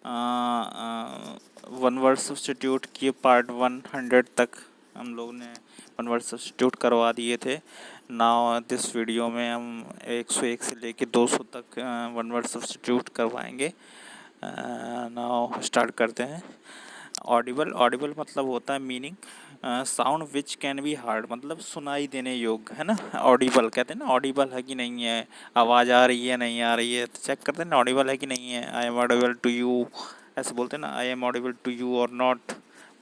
One word substitute की part 100 तक हम लोग ने वन वर्ड सब्स्टिट्यूट करवा दिए थे। नाउ दिस वीडियो में हम 101 से लेके 200 तक वन वर्ड सब्स्टिट्यूट करवाएंगे। नाउ स्टार्ट करते हैं। ऑडिबल, ऑडिबल मतलब होता है meaning sound which can be hard, मतलब सुनाई देने योग्य, है ना। ऑडिबल कहते हैं ना, ऑडिबल है कि नहीं है, आवाज़ आ रही है नहीं आ रही है, तो चेक करते हैं ना ऑडिबल है कि नहीं है। I am audible to you, ऐसे बोलते हैं ना, I am audible to you और नॉट।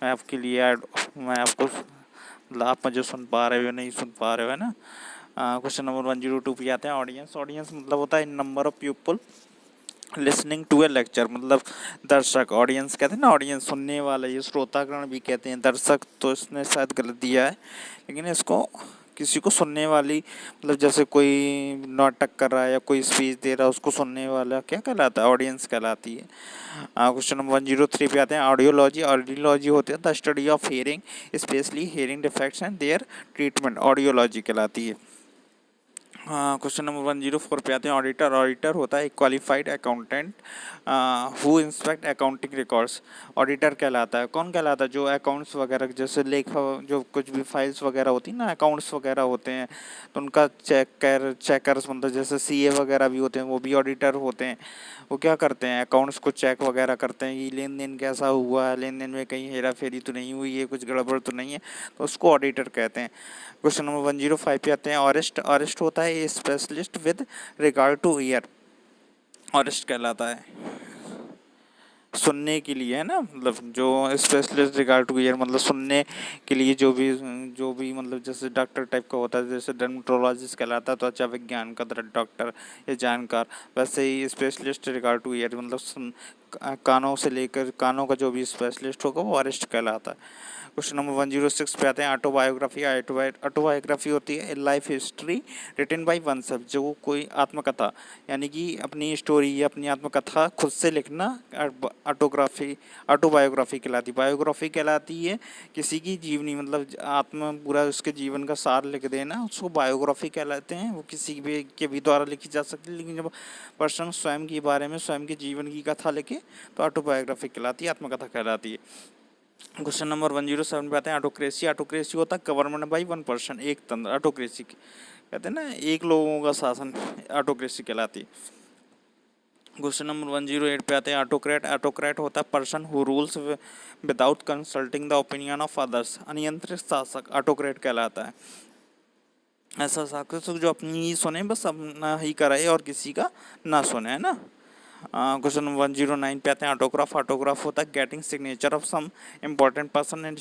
मैं आपके लिए मैं आपको मतलब आप मुझे सुन पा रहे हो नहीं सुन पा रहे हो, है ना। क्वेश्चन नंबर 102 पे आते हैं। ऑडियंस, ऑडियंस मतलब होता है number of people listening to a lecture, मतलब दर्शक। ऑडियंस कहते हैं ना, ऑडियंस सुनने वाला, ये श्रोतागण भी कहते हैं। दर्शक तो इसने शायद गलत दिया है, लेकिन इसको किसी को सुनने वाली, मतलब जैसे कोई नाटक कर रहा है या कोई स्पीच दे रहा है, उसको सुनने वाला क्या कहलाता है, ऑडियंस कहलाती है। क्वेश्चन नंबर 103 पे आते हैं। ऑडियोलॉजी, ऑडियोलॉजी होती है the study of hearing, specially hearing defects and their treatment, audiology कहलाती है। क्वेश्चन नंबर 104 पे आते हैं। ऑडिटर, ऑडिटर होता है qualified accountant who inspect accounting records. Auditor कहलाता है, कौन कहलाता है, जो अकाउंट्स वगैरह, जैसे लेखा, जो कुछ भी फाइल्स वगैरह होती हैं ना, अकाउंट्स वगैरह होते हैं, तो उनका चेकर्स, मतलब जैसे सीए वगैरह भी होते हैं, वो भी ऑडिटर होते हैं। वो क्या करते हैं, अकाउंट्स को चेक वगैरह करते हैं कि लेन देन कैसा हुआ है, लेन देन में कहीं हेरा फेरी तो नहीं हुई है, कुछ गड़बड़ तो नहीं है, तो उसको ऑडिटर कहते हैं। क्वेश्चन नंबर 105 पे आते हैं। ऑरेस्ट, ऑरेस्ट होता है a specialist with regard to ear, aurist कहलाता है सुनने के लिए, है ना, मतलब जो स्पेशलिस्ट रिगार्ड टू ईयर, मतलब सुनने के लिए जो भी मतलब जैसे डॉक्टर टाइप का होता है, जैसे डर्मेटोलॉजिस्ट कहलाता है तो अच्छा विज्ञान का डॉक्टर या जानकार, वैसे ही स्पेशलिस्ट रिगार्ड टू ईयर मतलब कानों से लेकर कानों का जो भी स्पेशलिस्ट होगा वो ऑरेस्ट कहलाता है। क्वेश्चन नंबर 106 पे आते हैं। ऑटोबायोग्राफी, ऑटोबायोग्राफी होती है life history written by oneself, जो कोई आत्मकथा, यानी कि अपनी स्टोरी या अपनी आत्मकथा खुद से लिखना ऑटोबायोग्राफी कहलाती है। बायोग्राफी कहलाती है किसी की जीवनी, मतलब पूरा उसके जीवन का सार लिख देना, उसको बायोग्राफी कहलाते हैं। वो किसी भी के भी द्वारा लिखी जा सकती है, लेकिन जब पर्सन स्वयं के बारे में, स्वयं के जीवन की कथा लिखे तो ऑटोबायोग्राफी कहलाती है, आत्मकथा कहलाती है। क्वेश्चन नंबर 107 पे आते हैं। ऑटोक्रेसी, ऑटोक्रेसी होता है गवर्नमेंट बाई वन पर्सन, एक तंत्र, ऑटोक्रेसी कहते हैं ना, एक लोगों का शासन, ऑटोक्रेसी कहलाती है। क्वेश्चन नंबर 108 पे आते हैं। ऑटोक्रेट, ऑटोक्रेट होता है person who rules without consulting the opinion of others, अनियंत्रित शासक, ऑटोक्रेट कहलाता है। ऐसा शासक जो अपनी ही सुने, बस अपना ही कराए और किसी का ना सुने, है ना। क्वेश्चन नंबर 109 पे आते हैं। ऑटोग्राफ, ऑटोग्राफ होता है getting signature of some important person in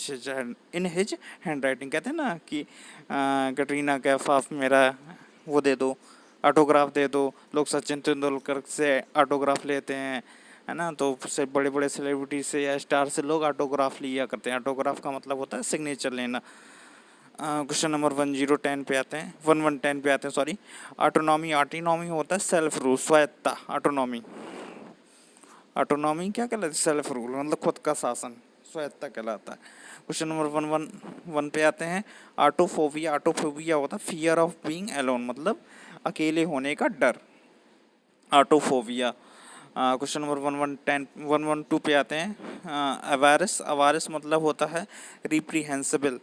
his handwriting, कहते हैं ना कि कटरीना कैफ आप मेरा वो दे दो, ऑटोग्राफ दे दो। लोग सचिन तेंदुलकर से ऑटोग्राफ लेते हैं, है ना, तो से बड़े बड़े सेलिब्रिटी से या स्टार से लोग ऑटोग्राफ लिया करते हैं। ऑटोग्राफ का मतलब होता है सिग्नेचर लेना। क्वेश्चन नंबर 1010 पे आते हैं, 1110 पे आते हैं, सॉरी। ऑटोनॉमी, ऑटोनॉमी होता है सेल्फ रूल, स्वायत्ता, ऑटोनॉमी। ऑटोनॉमी क्या कहलाती है, सेल्फ रूल, मतलब खुद का शासन, स्वायत्ता कहलाता है। क्वेश्चन नंबर 111 पे आते हैं। ऑटोफोबिया, ऑटोफोबिया होता है फियर ऑफ बीइंग अलोन, मतलब अकेले होने का डर, ऑटोफोबिया। क्वेश्चन नंबर 112 पे आते हैं। अवारिस, अवारिस मतलब होता है रिप्रीहेंसिबल,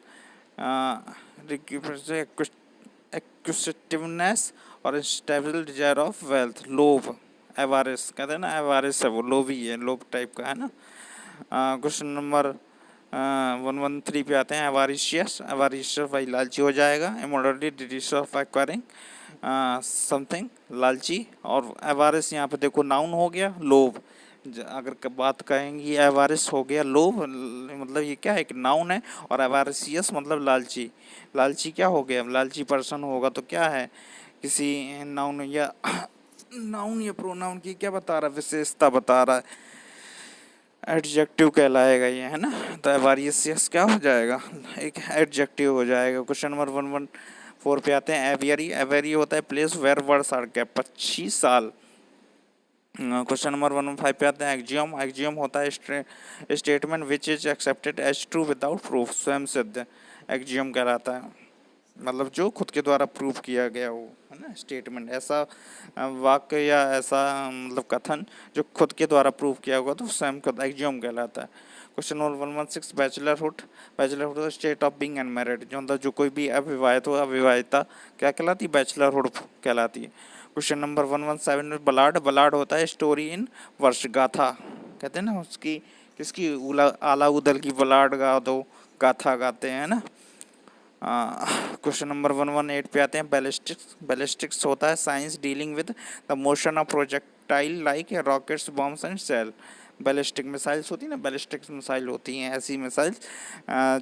एक्विजिटिवनेस और इंस्टेबल डिजायर ऑफ वेल्थ, लोभ, एवारिस कहते हैं ना, एवारिस है वो लोभी है, लोभ टाइप का, है ना। क्वेश्चन नंबर 113 पे आते हैं। एवारिशियस, एवारिशियस भाई लालची हो जाएगा। इमोडरेट, डिजीज ऑफ एक्वायरिंग समथिंग, लालची। और एवारिस यहाँ पे देखो नाउन हो गया, लोभ। अगर बात कहेंगी एवारिस हो गया लोभ, मतलब ये क्या है, एक नाउन है। और एवारिशियस मतलब लालची, लालची क्या हो गया, लालची पर्सन होगा तो क्या है, किसी नाउन या नाउन या प्रोनाउन की क्या बता रहा है, विशेषता बता रहा है, एडजेक्टिव कहलाएगा ये, है ना। तो एवारिशियस क्या हो जाएगा, एक एडजेक्टिव हो जाएगा। क्वेश्चन नंबर 114 पे आते हैं। एवियरी, एवियरी होता है place where words are kept, 25 साल। क्वेश्चन नंबर 115 पे आते हैं। एक्जियम, एक्जियम होता है statement which is accepted as true without proof, स्वयं सिद्ध, एक्जियम कहलाता है। मतलब जो खुद के द्वारा प्रूव किया गया हो, है ना, स्टेटमेंट, ऐसा वाक्य या ऐसा मतलब कथन जो खुद के द्वारा प्रूव किया होगा तो स्वयं का एक्जियोम कहलाता है। Question number 116, bachelorhood. Bachelorhood state of being unmarried, जो मतलब जो कोई भी अविवाहित हो, अविवाहिता क्या कहलाती है, बैचलरहुड कहलाती है। Question number 117, बलाड। बलाड होता है स्टोरी इन वर्ष, गाथा कहते हैं ना उसकी, किसकी, आला उदल की बलाड गा दो, गाथा गाते हैं ना। क्वेश्चन नंबर 118 पे आते हैं, बैलिस्टिक्स। बैलिस्टिक्स होता है science dealing with the motion of projectile like rockets, bombs and shell. Ballistic missiles होती है ना, बैलिस्टिक्स मिसाइल होती हैं ऐसी मिसाइल्स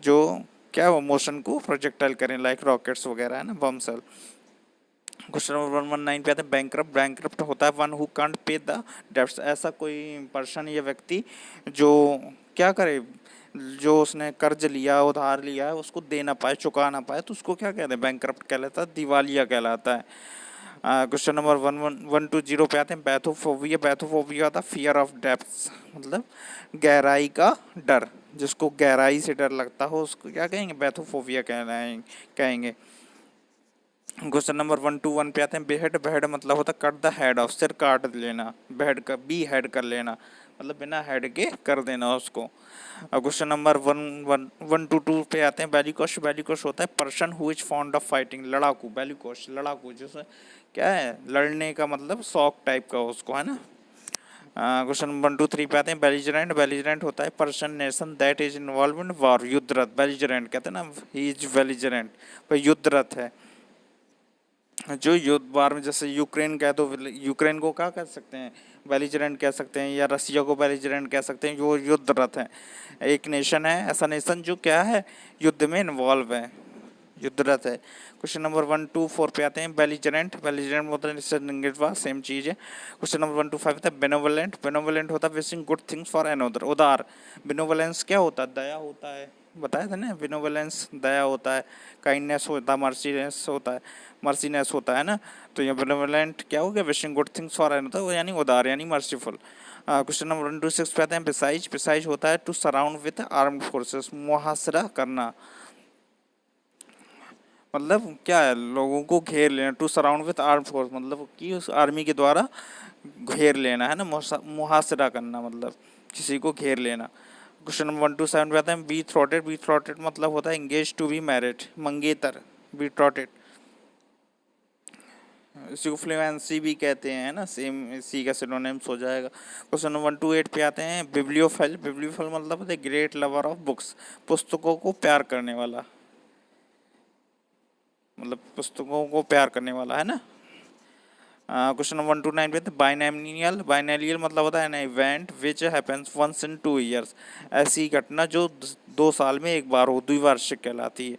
जो क्या वो मोशन को प्रोजेक्टाइल करें, लाइक रॉकेट्स वगैरह, है ना, बम सेल। क्वेश्चन नंबर 119 पे आते हैं, बैंकरप्ट। बैंकरप्ट होता है one who can't pay the debts, ऐसा कोई पर्सन या व्यक्ति जो क्या करे, जो उसने कर्ज लिया, उधार लिया है, उसको दे ना पाए, चुका ना पाए, तो उसको क्या कहते हैं, बैंकरप्ट कहलाता है, दिवालिया कहलाता है। क्वेश्चन नंबर 120 पे आते हैं, बैथोफोबिया। बैथोफोबिया होता है फियर ऑफ डेप्थ्स, मतलब गहराई का डर, जिसको गहराई से डर लगता हो उसको क्या कहेंगे, बैथोफोबिया कहेंगे। क्वेश्चन नंबर 121 पे आते हैं, बेहेड। बेहेड मतलब होता है कट द हेड ऑफ, सिर काट लेना, बेहेड का बी हेड कर लेना, मतलब बिना हेड के कर देना उसको। क्वेश्चन नंबर 112 पे आते हैं, बेलिकोश। बेलिकोश होता है person who is fond of fighting, लड़ाकू। बेलिकोश लड़ाकू, जिसमें क्या है, लड़ने का मतलब शौक टाइप का उसको, है ना। क्वेश्चन 123 पे आते हैं, बेलिजरेंट। बेलिजरेंट होता है person nation that is involve in war, युद्धरत। बेलिजरेंट कहते हैं ना, ही इज बेलिजरेंट, पर युद्धरत है, जो युद्ध वार में, जैसे यूक्रेन कह दो, यूक्रेन को क्या कह सकते हैं, बेलिजरेंट कह सकते हैं, या रसिया को बेलिजरेंट कह सकते हैं, जो युद्धरत है। एक नेशन है ऐसा नेशन जो क्या है, युद्ध में इन्वॉल्व है, युद्धरत है। क्वेश्चन नंबर 124 पे आते हैं, बेलिजरेंट। बेलिजरेंट मतलब सेम चीज़ है। क्वेश्चन नंबर 125 होता है, बेनोवलेंट। बेनोवलेंट होता है wishing good things for another, उदार। बेनोवलेंस क्या होता है, दया होता है, बताया था ना, बेनोवलेंस दया होता है, काइंडनेस होता है, मर्सीनेस होता है, मर्सीनेस होता है ना। तो ये बेनोवलेंट क्या हो गया, wishing good things for another, यानी उदार, यानी मर्सीफुल। क्वेश्चन नंबर 126 पे आते हैं, बिसाइज। बिसाइज होता है to surround with armed forces, मुहासरा करना, मतलब क्या है, लोगों को घेर लेना, to surround with arm force, मतलब कि उस आर्मी के द्वारा घेर लेना, है ना, मुहासरा करना, मतलब किसी को घेर लेना। क्वेश्चन नंबर 127 पे आता है, बी थ्रॉटेड। बी थ्रॉटेड मतलब होता है इंगेज टू बी मैरिड, मंगेतर, बी थ्रॉटेड। इसी को फ्लुएंसी भी कहते हैं, है ना, सेम इसी का सिनोनिम्स हो जाएगा। क्वेश्चन नंबर 128 पे आते हैं, बिब्लियोफाइल। बिब्लियोफाइल मतलब होता है ग्रेट लवर ऑफ बुक्स, पुस्तकों को प्यार करने वाला, मतलब पुस्तकों को प्यार करने वाला, है ना। क्वेश्चन नंबर 129 पे, बाइनैमियल। बाइनैरियल मतलब होता है an event which happens once in 2 years, ऐसी घटना जो 2 साल में एक बार हो, द्विवार्षिक कहलाती है।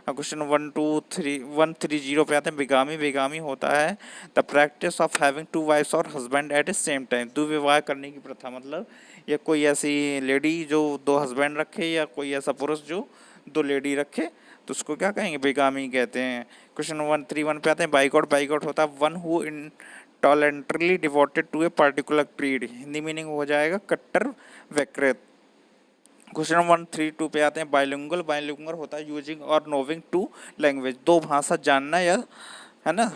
क्वेश्चन 130 पे आते हैं, बिगामी। बिगामी होता है the practice of having 2 wives और husband at a same time, दुर्विवाह करने की प्रथा, मतलब या कोई ऐसी लेडी जो 2 हस्बैंड रखे, या कोई ऐसा पुरुष जो 2 लेडी रखे, तो उसको क्या कहेंगे, बेगामी कहते हैं। क्वेश्चन 131 पे आते हैं, बाइकआउट। बाइकआउट होता है one who intolerantly devoted to a particular creed, Hindi meaning हो जाएगा कट्टर व्यक्तिगत। क्वेश्चन 132 पे आते हैं, बाइलिंगुअल। बाइलिंगुअल होता है यूजिंग और नोविंग टू लैंग्वेज, 2 भाषा जानना, या है ना,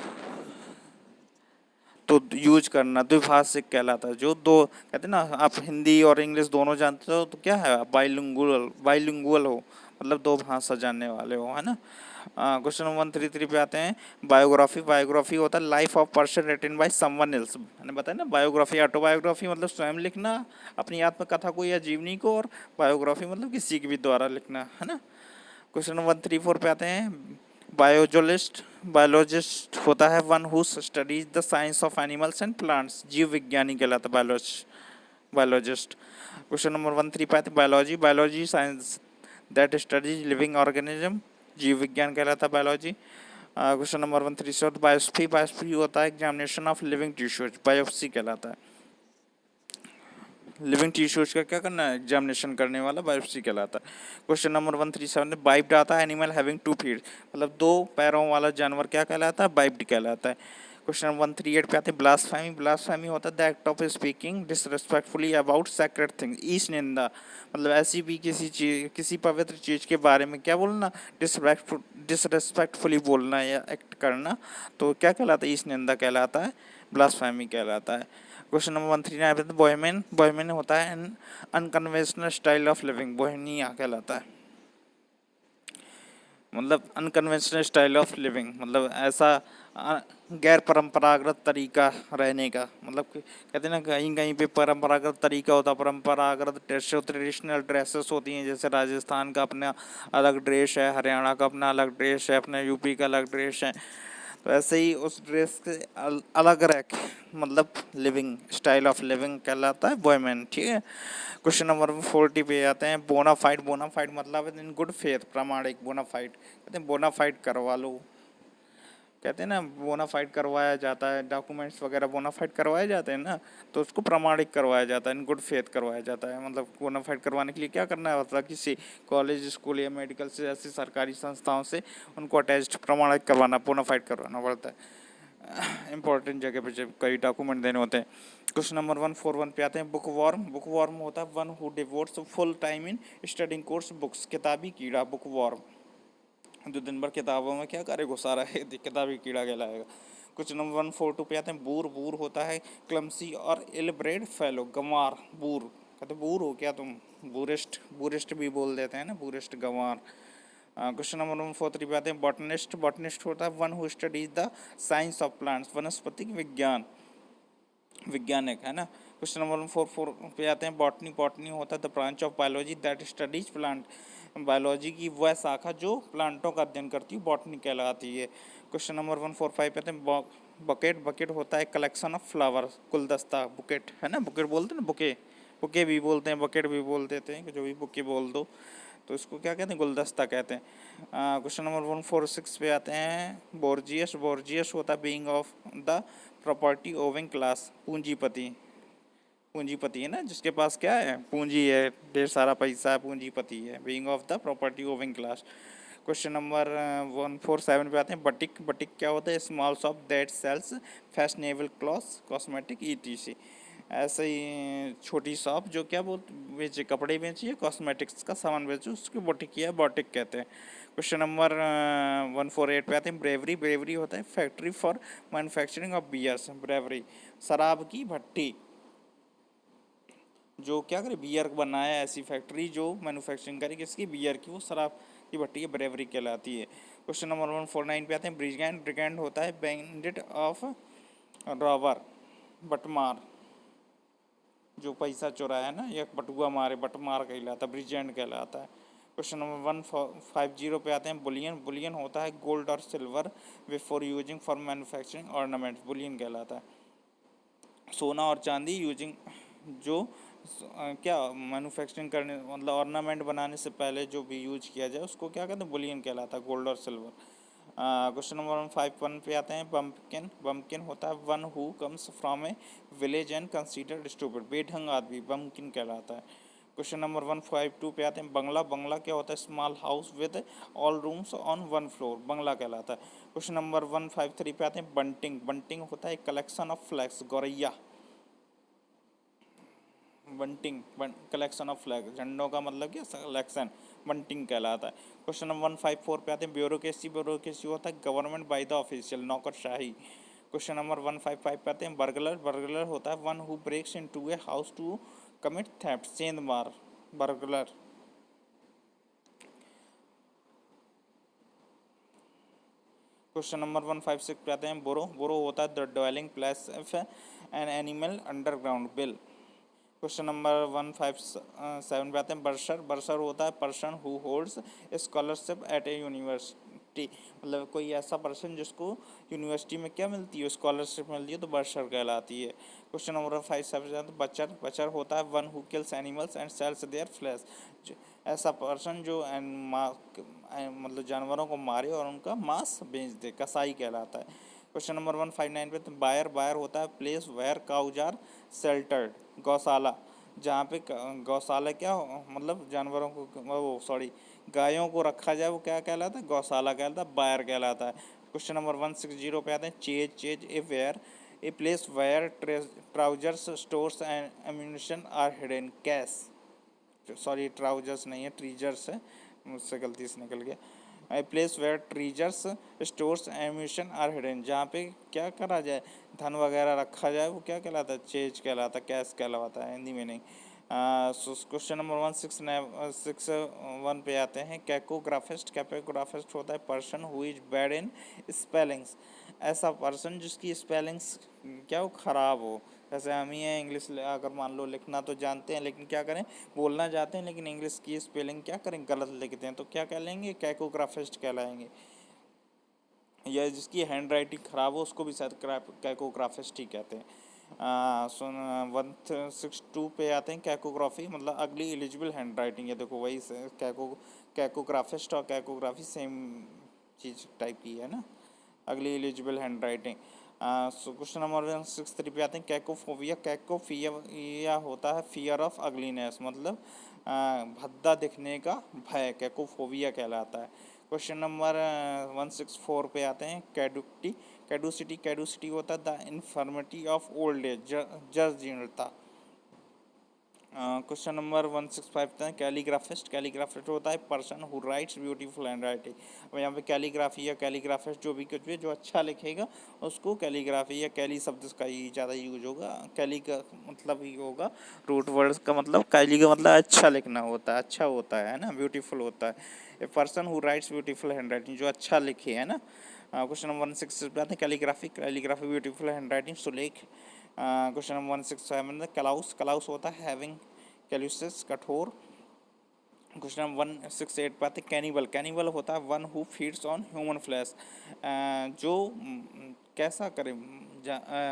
तो यूज करना, द्विभाषिक कहलाता है। जो 2 कहते हैं ना, आप हिंदी और इंग्लिश दोनों जानते हो तो क्या है, बाइलिंगुअल, बाइलिंगुअल हो, मतलब 2 भाषा जानने वाले हो, है ना। क्वेश्चन 133 पे आते हैं, बायोग्राफी। बायोग्राफी होता है life of person written by someone else, मैंने बताया ना, बायोग्राफी, ऑटोबायोग्राफी मतलब स्वयं लिखना अपनी आत्मकथा को या जीवनी को, और बायोग्राफी मतलब किसी के भी द्वारा लिखना, है ना। क्वेश्चन 134 पे आते हैं, बायोलॉजिस्ट। बायोलॉजिस्ट होता है one who studies the science of animals and plants, जीव विज्ञानी कहलाता है बायोलॉजिस्ट। क्वेश्चन नंबर 135 पे आते हैं, biology. Biology science that studies living organism, जीव विज्ञान कहलाता है biology. Question number 137, biopsy. Biopsy होता है examination of living tissues, biopsy कहलाता है। लिविंग टिश्यूज का क्या करना है, एग्जामिनेशन करने वाला, बायोप्सी कहलाता है। क्वेश्चन नंबर 137, बाइप्ड आता है एनिमल हैविंग 2 फीट, मतलब 2 पैरों वाला जानवर क्या कहलाता है, बाइप्ड कहलाता है। क्वेश्चन नंबर 138 पे आते हैं ब्लास्फेमी। ब्लास्फेमी होता है the act of speaking disrespectfully about sacred things. ईश निंदा मतलब ऐसी भी किसी पवित्र चीज के बारे में क्या बोलना, डिसरिस्पेक्टफुली बोलना या एक्ट करना, तो क्या कहलाता है, ईश निंदा कहलाता है, ब्लास्फेमी कहलाता है। क्वेश्चन नंबर 139 पे बोहेमियन। बोहेमियन होता है an unconventional style of living. Bohemia कहलाता है मतलब अनकन्वेंशनल स्टाइल ऑफ लिविंग, मतलब ऐसा गैर परंपरागत तरीका रहने का। मतलब कहते हैं ना कहीं कहीं पे परंपरागत तरीका होता है, परंपरागत ड्रेस, ट्रेडिशनल ड्रेसेस होती हैं, जैसे राजस्थान का अपना अलग ड्रेस है, हरियाणा का अपना अलग ड्रेस है, अपने यूपी का अलग ड्रेस है, तो ऐसे ही उस ड्रेस के अलग रह के मतलब लिविंग स्टाइल ऑफ लिविंग कहलाता है बोहेमियन। ठीक है। क्वेश्चन नंबर 40 पे आते हैं बोनाफाइड। बोनाफाइड मतलब है इन गुड फेथ, प्रामाणिक। बोनाफाइड कहते हैं बोनाफाइड करवा लो, कहते हैं ना बोनाफाइड करवाया जाता है, डॉक्यूमेंट्स वगैरह बोनाफाइड करवाए जाते हैं ना, तो उसको प्रमाणिक करवाया जाता है, इन गुड फेथ करवाया जाता है। मतलब बोनाफाइड करवाने के लिए क्या करना होता है, किसी कॉलेज स्कूल या मेडिकल से ऐसी सरकारी संस्थाओं से उनको अटैच्ड प्रमाणित करवाना, बोनाफाइड करवाना पड़ता है। इंपॉर्टेंट जगह पे जब कई डॉक्यूमेंट देने होते हैं। क्वेश्चन नंबर 141 पे आते हैं बुक वॉर्म। बुक वॉर्म होता है one who devotees full time in studying course books. किताबी कीड़ा, बुक वॉर्म जो दिन भर किताबों में क्या करे घुसा रहा है, किताबी कीड़ा कहलाएगा। कुछ नंबर 142 पे आते हैं बूर। बूर होता है क्लमसी और इल ब्रेड फेलो, गंवार। बूर कहते बूर हो क्या तुम, बूरिस्ट। बूरिस्ट भी बोल देते हैं ना, बूरिस्ट गंवार। क्वेश्चन नंबर 143 पे आते हैं बॉटनिस्ट। बॉटनिस्ट होता है one who studies the science of plants, वनस्पतिक विज्ञान, वैज्ञानिक है ना। क्वेश्चन नंबर 144 पे आते हैं बॉटनी। बॉटनी होता है the branch of biology that studies plant, biology की वह शाखा जो प्लांटों का अध्ययन करती है, बॉटनी कहलाती है। क्वेश्चन नंबर 145 पे आते हैं बकेट। बकेट होता है कलेक्शन ऑफ फ्लावर, गुलदस्ता। बुकेट है ना, बुकेट बोलते हैं ना, बुके, बुके भी बोलते हैं, बकेट भी बोल देते हैं, जो भी बुके बोल दो तो इसको क्या कहते हैं, गुलदस्ता कहते हैं। क्वेश्चन नंबर 146 पे आते हैं बोर्जियस। बोर्जियस होता है being of the property owing class, पूंजीपति। पूंजीपति है ना जिसके पास क्या है, पूंजी है, ढेर सारा पैसा है, पूंजीपति है, being of the property owing class. Question number 147 पे आते हैं बटिक। बटिक क्या होता है, small shop that sells fashionable clothes, cosmetic ETC. ऐसे ही छोटी शॉप जो क्या बेचे, कपड़े बेचिए, कॉस्मेटिक्स का सामान बेचे, उसको बटिक या बॉटिक कहते हैं। क्वेश्चन नंबर 148 पे आते हैं ब्रेवरी। ब्रेवरी होता है factory for manufacturing of beers. Brewery शराब की भट्टी, जो क्या करे बियर बनाया, ऐसी फैक्ट्री जो मैन्युफैक्चरिंग करे किसकी, बियर की, वो शराब की भट्टी है, ब्रेवरी कहलाती है। क्वेश्चन नंबर 149 पे आते हैं ब्रिगेंड। ब्रिगेंड होता है बैंडिट ऑफ रॉबर, बटमार, जो पैसा चुराया है ना, या बटुआ मारे, बटमार कहलाता है, ब्रिगेंड कहलाता है। क्वेश्चन नंबर 150 पे आते हैं बुलियन। बुलियन होता है गोल्ड और silver before using for manufacturing ornaments, Boolean कहलाता है। सोना और चांदी यूजिंग, जो क्या मैन्युफैक्चरिंग करने मतलब ऑर्नामेंट बनाने से पहले जो भी यूज किया जाए उसको क्या कहते हैं, बुलियन कहलाता है, गोल्ड और सिल्वर। क्वेश्चन नंबर 151 पे आते हैं बम्पकिन। बम्पकिन होता है one who comes from a village and considered stupid, बेढंग आदमी, बम्पकिन कहलाता है। क्वेश्चन नंबर 152 पे आते हैं बंगला। बंगला क्या होता है, small house with all rooms on one floor, bungalow कहलाता है। क्वेश्चन नंबर 153 पे आते हैं बंटिंग। बंटिंग होता है कलेक्शन ऑफ फ्लैग्स, गौरैया। बंटिंग कलेक्शन ऑफ फ्लैग, झंडों का मतलब क्या, कलेक्शन, बंटिंग कहलाता है। क्वेश्चन नंबर 154 पे आते हैं ब्यूरोक्रेसी। ब्यूरोक्रेसी होता है गवर्नमेंट बाय द ऑफिशियल, नौकरशाही। क्वेश्चन नंबर 155 पे आते हैं बर्गलर। बर्गलर होता है one who breaks into a house to commit theft, सेंधमार, बर्गलर। क्वेश्चन नंबर 156 पे आते हैं बोरो। बोरो होता है the dwelling place of an animal underground, बिल। क्वेश्चन नंबर 157 पे आते हैं बर्सर। बर्सर होता है person who holds scholarship at a university, मतलब कोई ऐसा पर्सन जिसको यूनिवर्सिटी में क्या मिलती है, स्कॉलरशिप मिलती है, तो बर्सर कहलाती है। Question number 57 बचर। बचर होता है one who kills animals and sells their flesh, ऐसा पर्सन जो मतलब जानवरों को मारे और उनका मांस बेच दे, कसाई कहलाता है। क्वेश्चन नंबर 159 पे तो बायर। बायर होता है place where cows are sheltered, गौशाला, जहाँ पे गौशाला क्या मतलब जानवरों को, वो सॉरी गायों को रखा जाए, वो क्या कहलाता है, गौशाला कहलाता है, बायर कहलाता है। क्वेश्चन नंबर 160 पे आते हैं, chase a where a place where trousers stores and ammunition are hidden. Cache, sorry trousers नहीं है, ट्रीजर्स है, मुझसे गलती से निकल गया। A place where treasures stores ammunition are hidden, जहाँ पे क्या करा जाए, धन वगैरह रखा जाए, वो क्या कहलाता है, चेज कहलाता है, कैश कहलाता है हिंदी में नहीं। क्वेश्चन नंबर 161 पे आते हैं, कैकोग्राफिस्ट। कैकोग्राफिस्ट होता है person who is bad in spellings. ऐसा पर्सन जिसकी स्पेलिंग्स क्या हो, खराब हो। जैसे हम ही हैं, इंग्लिश अगर मान लो लिखना तो जानते हैं, लेकिन क्या करें, बोलना चाहते हैं लेकिन इंग्लिश की स्पेलिंग क्या करें, गलत लिखते हैं, तो क्या कहलाएंगे, कैकोग्राफिस्ट कहलाएंगे। या जिसकी हैंड राइटिंग खराब हो उसको भी शायद कैकोग्राफिस्ट ही कहते हैं। 162 पे आते हैं, कैकोग्राफी मतलब अगली एलिजिबल हैंड राइटिंग है। देखो वही कैकोग्राफिस्ट और कैकोग्राफी सेम चीज टाइप की है ना, अगली eligible hand writing. Question number 163 पे आते हैं, कैकोफोबिया। कैकोफिया होता है फियर ऑफ अगलीनेस, मतलब भद्दा दिखने का भय, कैकोफोबिया कहलाता है। क्वेश्चन नंबर 164 पे आते हैं, कैडुसिटी। कैडुसिटी होता है the infirmity of old age, जर्जीर्णता। क्वेश्चन नंबर 165 पे हैं, कैलीग्राफिस्ट। कैलीग्राफिस्ट होता है person who writes beautiful handwriting. अब यहाँ पे कैलीग्राफी या कैलीग्राफिस्ट जो भी कुछ भी जो अच्छा लिखेगा उसको कैलीग्राफी या कैली शब्द का ही ज़्यादा यूज होगा। कैली का मतलब ही होगा, रूट वर्ड का मतलब, कैली का मतलब अच्छा लिखना होता है, अच्छा होता है ना, ब्यूटीफुल होता है। ए person who writes beautiful hand writing, जो अच्छा लिखे है ना। क्वेश्चन नंबर 166 पे आते हैं, calligraphy. Calligraphy beautiful handwriting, सुलेख। क्वेश्चन नंबर 167 में कलाउस। कलाउस होता है हैविंग कैल्यूसिस, कठोर। क्वेश्चन नंबर 168 पे आते हैं, कैनिबल। कैनिबल होता है one who feeds on human flesh, जो कैसा करे,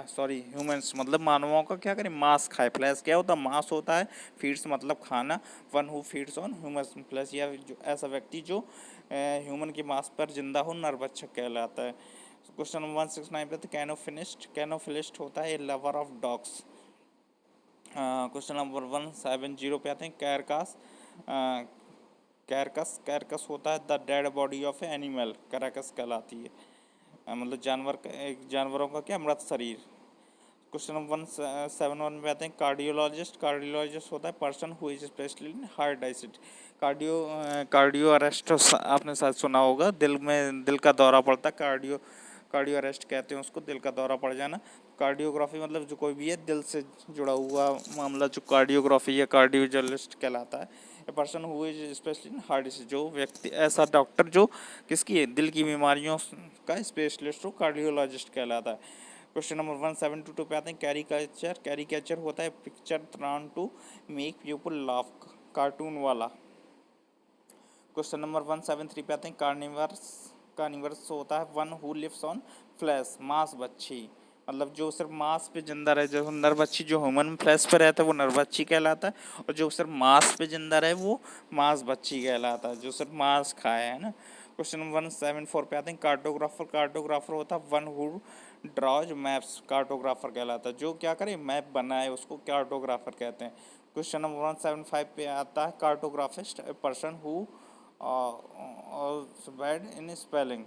सॉरी ह्यूमंस मतलब मानवों का क्या करे, मांस खाए। फ्लैश क्या होता है, मांस होता है, फीड्स मतलब खाना। One who feeds on human flesh, या जो ऐसा व्यक्ति जो ह्यूमन के मांस पर जिंदा हो, नरभक्षक कहलाता है। क्वेश्चन नंबर 169 पे, कैनोफिनिस्ट। कैनोफिलिस्ट होता है a lover of dogs. Question number 170 पे आते हैं, कैरकास। कैरकस। कैरकस होता है the dead body of an animal, carcass कहलाती है, मतलब जानवर का, एक जानवरों का क्या, मृत शरीर। क्वेश्चन नंबर 171 पे आते हैं, कार्डियोलॉजिस्ट। कार्डियोलॉजिस्ट होता है person who is specially in heart disease. Cardio arrest आपने शायद सुना होगा, दिल में दिल का दौरा पड़ता है, कार्डियो अरेस्ट कहते हैं उसको, दिल का दौरा पड़ जाना। कार्डियोग्राफी मतलब जो कोई भी है दिल से जुड़ा हुआ मामला, जो कार्डियोग्राफी या कार्डियोलॉजिस्ट कहलाता है। ए person who is specially in heart disease, जो व्यक्ति, ऐसा डॉक्टर जो किसकी है, दिल की बीमारियों का स्पेशलिस्ट हो, कार्डियोलॉजिस्ट कहलाता है। क्वेश्चन नंबर 172 पे आते हैं, कैरिकेचर। कैरिकेचर होता है picture drawn to make people laugh, cartoon वाला। क्वेश्चन नंबर 173 पे आते हैं, कार्निवर्स। कार्निवर्स होता है one who lives on flesh, मांस बच्छी, मतलब जो सिर्फ मांस पे जिंदा रहे, जो नरभक्षी जो ह्यूमन फ्लैश पे रहता है वो नरभक्षी कहलाता है, और जो सिर्फ मांस पे जिंदा रहे वो मांस बच्छी कहलाता है, जो सिर्फ मांस खाए है ना। क्वेश्चन नंबर 174 पे आते हैं, कार्टोग्राफर। कार्टोग्राफर होता है one who draws maps, cartographer कहलाता है, जो क्या करे, मैप बनाए, उसको कार्टोग्राफर कहते हैं। क्वेश्चन नंबर 175 पे आता है, cartographist a person who bad in spelling,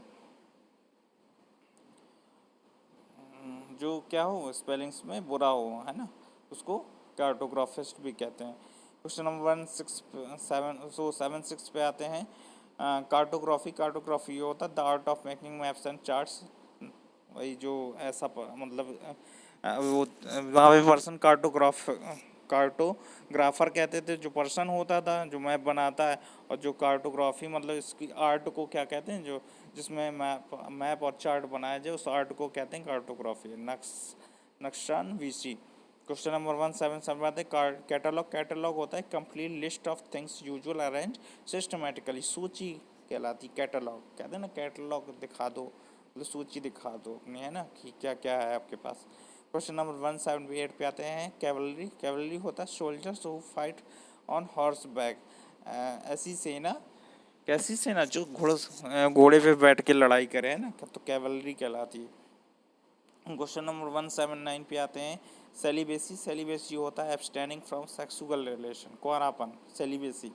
जो क्या हो, स्पेलिंग्स में बुरा हो, है ना, उसको कार्टोग्राफिस्ट भी कहते हैं। क्वेश्चन नंबर 176 पे आते हैं, कार्टोग्राफी। कार्टोग्राफी होता है the art of making maps and charts, वही जो ऐसा मतलब वो वहाँ पे पर्सन कार्टोग्राफर कहते थे, जो पर्सन होता था जो मैप बनाता है, और जो कार्टोग्राफी मतलब इसकी आर्ट को क्या कहते हैं, जो जिसमें मैप और चार्ट बनाया जाए उस आर्ट को कहते हैं कार्टोग्राफी, नक्शान वीसी। क्वेश्चन नंबर 177 आते हैं, कैटलॉग। कैटलॉग होता है complete list of things usual arrange systematically, सूची कहलाती, कैटलॉग कहते हैं ना, कैटलॉग दिखा दो, मतलब सूची दिखा दो अपनी, है ना, कि क्या क्या है आपके पास। क्वेश्चन नंबर 178 पे आते हैं, कैवलरी। कैवलरी होता है soldiers who fight on horse back, ऐसी सेना, कैसी सेना, जो घोड़े पे बैठ के लड़ाई करे, है ना, तो कैवलरी कहलाती है। क्वेश्चन नंबर 179 पे आते हैं, सेलिबेसी। सेलिबेसी होता है एब्सटेनिंग फ्रॉम सेक्सुअल रिलेशन, कुंवारापन, सेलिबेसी।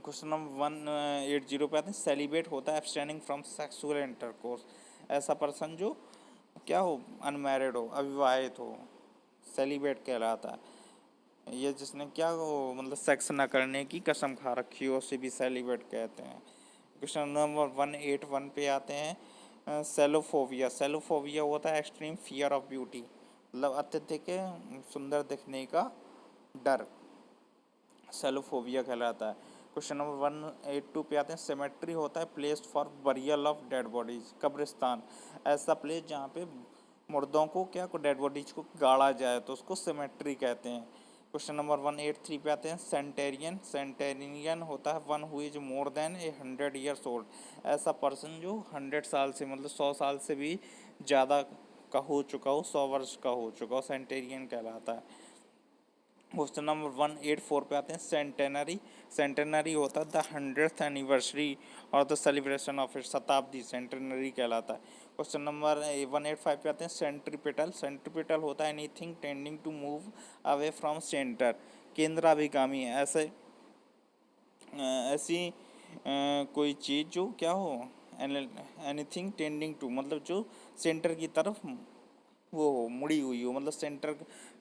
क्वेश्चन नंबर 180 पे आते हैं, सेलिब्रेट होता है एब्सटेनिंग फ्रॉम सेक्सुअल इंटरकोर्स। ऐसा पर्सन जो क्या हो, अनमैरिड हो, अविवाहित हो, सेलिब्रेट कहलाता है। ये जिसने क्या हो, मतलब सेक्स ना करने की कसम खा रखी हो, उसे भी सेलिब्रेट कहते हैं। क्वेश्चन नंबर 181 पे आते हैं, सेलोफोबिया। सेलोफोबिया होता है एक्सट्रीम फियर ऑफ ब्यूटी, मतलब अत्यधिक सुंदर दिखने का डर, सेलोफोबिया कहलाता है। क्वेश्चन नंबर 182 पे आते हैं, सेमेट्री होता है place for burial of dead bodies, कब्रिस्तान। ऐसा प्लेस जहाँ पे मुर्दों को क्या को डेड बॉडीज को गाड़ा जाए तो उसको सेमेट्री कहते हैं। क्वेश्चन नंबर 183 पे आते हैं, सेंटेरियन। सेंटेरियन होता है one who is more than 100 years old. ऐसा पर्सन जो 100 साल से, मतलब 100 साल से भी ज़्यादा का हो चुका हो, 100 वर्ष का हो चुका हो, सेंटेरियन कहलाता है। क्वेश्चन नंबर 184 पे आते हैं, सेंटेनरी। सेंटेनरी होता है द 100th एनिवर्सरी और द सेलिब्रेशन ऑफ इट, शताब्दी, सेंटेनरी कहलाता है। क्वेश्चन नंबर 185 पे आते हैं, सेंट्रीपिटल। सेंट्रीपिटल होता है anything tending to move away from centre, केंद्राभिगामी। ऐसी कोई चीज़ जो क्या हो, एनीथिंग टेंडिंग टू, मतलब जो सेंटर की तरफ वो हो, मुड़ी हुई हो, मतलब सेंटर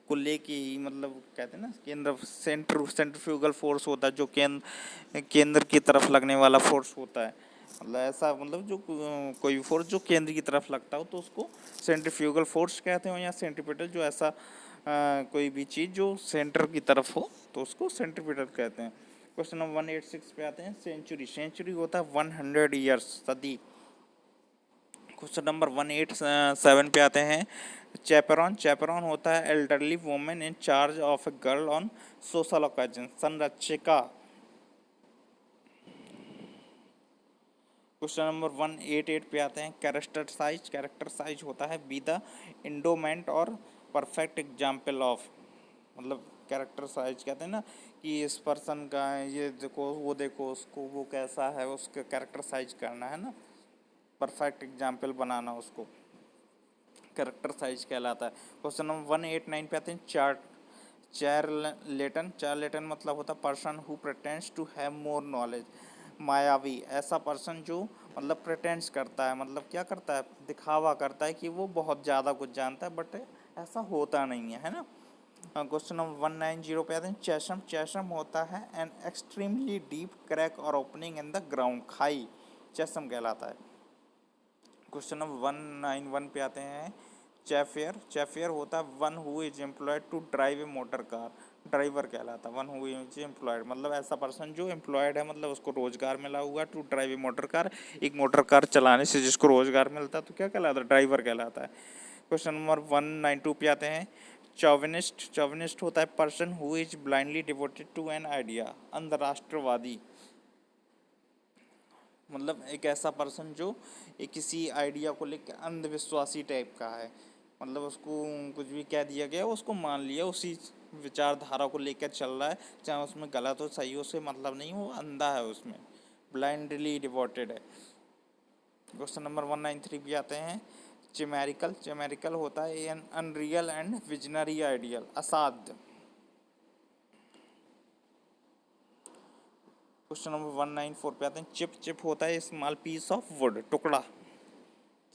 को लेके ही, मतलब कहते हैं ना केंद्र, सेंट्रीफ्यूगल फोर्स होता है जो केंद्र की तरफ लगने वाला फोर्स होता है। मतलब ऐसा, मतलब जो कोई भी फोर्स जो केंद्र की तरफ लगता हो तो उसको सेंट्रीफ्यूगल फोर्स कहते हो, या सेंट्रीपिटल जो ऐसा कोई भी चीज़ जो सेंटर की तरफ हो तो उसको सेंट्रीपिटल कहते हैं। क्वेश्चन नंबर 186 पे आते हैं, सेंचुरी। सेंचुरी होता है 100 ईयर्स, सदी। क्वेश्चन नंबर 187 पे आते हैं, चैपरॉन। चैपरॉन होता है elderly women in charge of a girl on social occasion, संरक्षिका। क्वेश्चन नंबर 188 पे आते हैं, कैरेक्टर साइज। कैरेक्टर साइज होता है बी द इंडोमेंट और परफेक्ट एग्जाम्पल ऑफ, मतलब कैरेक्टर साइज कहते हैं ना कि इस पर्सन का ये देखो, वो देखो उसको, वो कैसा है, उसका कैरेक्टर साइज करना है ना, परफेक्ट एग्जाम्पल बनाना, उसको कैरेक्टर साइज कहलाता है। क्वेश्चन नंबर 189 पे आते हैं, चार्लेटन। चार्लेटन मतलब होता है person who pretends to have more knowledge, मायावी। ऐसा पर्सन जो मतलब प्रिटेंड्स करता है, मतलब क्या करता है, दिखावा करता है कि वो बहुत ज़्यादा कुछ जानता है, बट ऐसा होता नहीं है ना। क्वेश्चन नंबर 190 पे आते हैं, चैशम। चैशम होता है एन एक्सट्रीमली डीप क्रैक और ओपनिंग इन द ग्राउंड, खाई, चैशम कहलाता है। क्वेश्चन नंबर 191 पे आते हैं, चैफेयर। चैफेयर होता है one who is employed to drive a motor car, driver कहलाता है। वन हु इज एम्प्लॉयड मतलब ऐसा पर्सन जो एम्प्लॉयड है, मतलब उसको रोजगार मिला हुआ, to drive a motor car, एक मोटर कार चलाने से जिसको रोजगार मिलता है तो क्या कहलाता है, ड्राइवर कहलाता है। क्वेश्चन नंबर 192 पे आते हैं, चौविनिस्ट। चौविनिस्ट होता है person who is blindly devoted to an idea, अंधराष्ट्रवादी। मतलब एक ऐसा पर्सन जो एक किसी आइडिया को लेकर अंधविश्वासी टाइप का है, मतलब उसको कुछ भी कह दिया गया उसको मान लिया, उसी विचारधारा को लेकर चल रहा है, चाहे उसमें गलत हो सही हो से मतलब नहीं, वो अंधा है, उसमें ब्लाइंडली डिवोटेड है। क्वेश्चन नंबर 193 भी आते हैं, चिमेरिकल। चिमेरिकल होता है N unreal and visionary ideal, असाध्य। क्वेश्चन नंबर 194 पे आते हैं, चिप। चिप होता है स्मॉल पीस ऑफ वुड, टुकड़ा।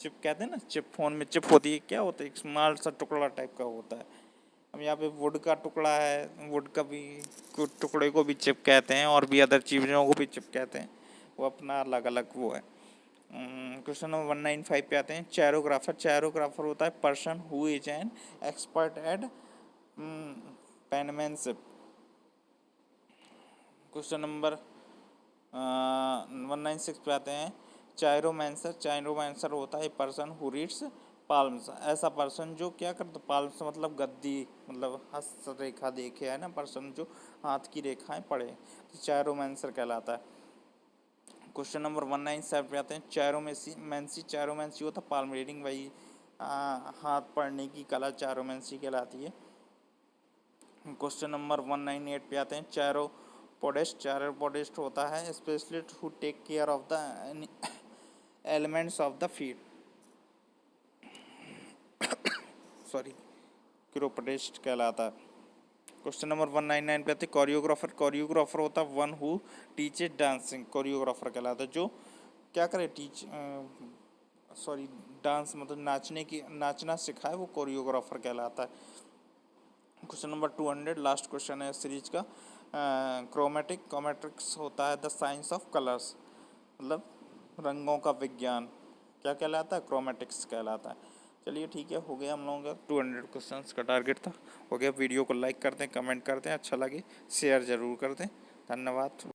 चिप कहते हैं ना, चिप, फोन में चिप होती है, क्या होता है, एक स्मॉल सा टुकड़ा टाइप का होता है। अब यहाँ पे वुड का टुकड़ा है, वुड का भी टुकड़े को भी चिप कहते हैं, और भी अदर चीज़ों को भी चिप कहते हैं, वो अपना अलग अलग वो है। क्वेश्चन नंबर 195 पे आते हैं, चैरोग्राफर। चैरोग्राफर होता है person who is an expert at penmanship. Question number 196 पे आते हैं, चायरोमैंसर। चायरोमैंसर होता है पर्सन हु रीड्स पाल्म्स। ऐसा पर्सन जो क्या करता, पाल्म्स मतलब गद्दी, मतलब हस्त रेखा देखे है ना, पर्सन जो हाथ की रेखाएं पढ़े, तो चायरोमैंसर कहलाता है। क्वेश्चन नंबर 197 पे आते हैं, चायरोमैंसी। चायरोमैंसी होता है पाल्म रीडिंग, वही हाथ पढ़ने की कला चायरोमैंसी कहलाती है। क्वेश्चन नंबर 198 पे आते हैं, चैरोपोडिस्ट। चैरोपोडिस्ट होता है specialist who take care of the elements of the feet, sorry, chiropodist कहलाता है। क्वेश्चन नंबर 199 पे आते कोरियोग्राफर। कोरियोग्राफर होता है one who teaches dancing, choreographer कहलाता है जो क्या करे, डांस मतलब नाचना सिखाए, वो कोरियोग्राफर कहलाता है। क्वेश्चन नंबर 200 लास्ट क्वेश्चन है सीरीज का। क्रोमेटिक्स होता है द साइंस ऑफ कलर्स, मतलब रंगों का विज्ञान, क्या कहलाता है, क्रोमेटिक्स कहलाता है। चलिए ठीक है, हो गया हम लोगों का 200 क्वेश्चंस का टारगेट था, हो गया। वीडियो को लाइक कर दें, कमेंट कर दें, अच्छा लगे शेयर ज़रूर कर दें। धन्यवाद।